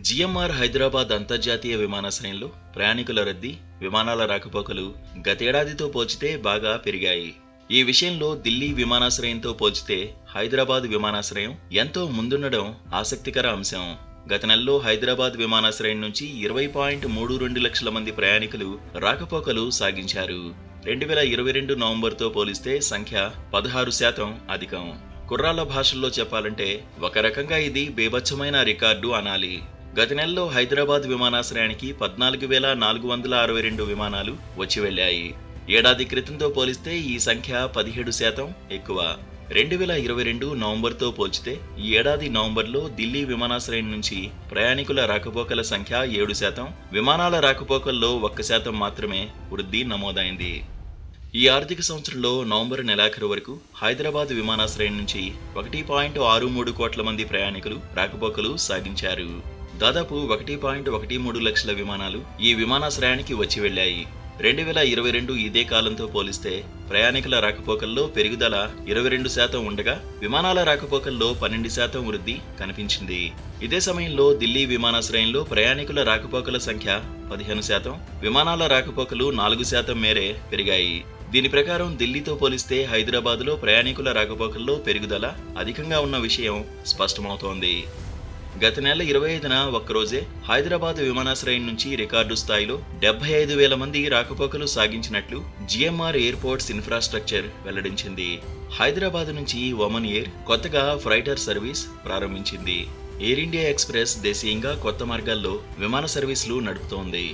GMR Hyderabad అంతర్జాతీయ విమానాశ్రయంలో ప్రయాణికుల రద్దీ, విమానాల రాకపోకలు గతేడాదితో పోల్చితే బాగా పెరిగాయి. ఈ విషయంలో ఢిల్లీ విమానాశ్రయంతో పోల్చితే హైదరాబాద్ విమానాశ్రయం ఎంతో ముందుండడం ఆసక్తికర అంశం. గత నెలలో హైదరాబాద్ విమానాశ్రయం నుంచి 20.32 లక్షల మంది ప్రయాణికులు రాకపోకలు సాగించారు. 2022 నవంబర్తో పోలిస్తే సంఖ్య 16% అధికం. కుర్రాళ్ల భాషల్లో చెప్పాలంటే ఒక రకంగా ఇది బేభత్సమైన రికార్డు అనాలి. గత నెలలో హైదరాబాద్ విమానాశ్రయానికి 14,462 విమానాలు వచ్చి వెళ్లాయి. ఏడాది క్రితంతో పోలిస్తే ఈ సంఖ్య 17% ఎక్కువ. 2022 నవంబర్తో పోల్చితే ఈ ఏడాది నవంబర్లో ఢిల్లీ విమానాశ్రయం నుంచి ప్రయాణికుల రాకపోకల సంఖ్య 7%, విమానాల రాకపోకల్లో 1% మాత్రమే వృద్ధి నమోదైంది. ఈ ఆర్థిక సంవత్సరంలో నవంబర్ నెలాఖరు వరకు హైదరాబాద్ విమానాశ్రయం నుంచి 1.63 కోట్ల మంది ప్రయాణికులు రాకపోకలు సాగించారు. దాదాపు 1.13 లక్షల విమానాలు ఈ విమానాశ్రయానికి వచ్చి వెళ్లాయి. 2022 ఇదే కాలంతో పోలిస్తే ప్రయాణికుల రాకపోకల్లో పెరుగుదల 22% ఉండగా విమానాల రాకపోకల్లో 12% వృద్ధి కనిపించింది. ఇదే సమయంలో ఢిల్లీ విమానాశ్రయంలో ప్రయాణికుల రాకపోకల సంఖ్య 15%, విమానాల రాకపోకలు 4% మేరే పెరిగాయి. దీని ప్రకారం ఢిల్లీతో పోలిస్తే హైదరాబాద్లో ప్రయాణికుల రాకపోకల్లో పెరుగుదల అధికంగా ఉన్న విషయం స్పష్టమవుతోంది. గత నెల 25న ఒక్కరోజే హైదరాబాద్ విమానాశ్రయం నుంచి రికార్డు స్థాయిలో 75,000 మంది రాకపోకలు సాగించినట్లు జిఎంఆర్ ఎయిర్పోర్ట్స్ ఇన్ఫ్రాస్ట్రక్చర్ వెల్లడించింది. హైదరాబాద్ నుంచి ఒమన్ ఎయిర్ కొత్తగా ఫ్రైటర్ సర్వీస్ ప్రారంభించింది. ఎయిర్ ఇండియా ఎక్స్ప్రెస్ దేశీయంగా కొత్త మార్గాల్లో విమాన సర్వీసులు నడుపుతోంది.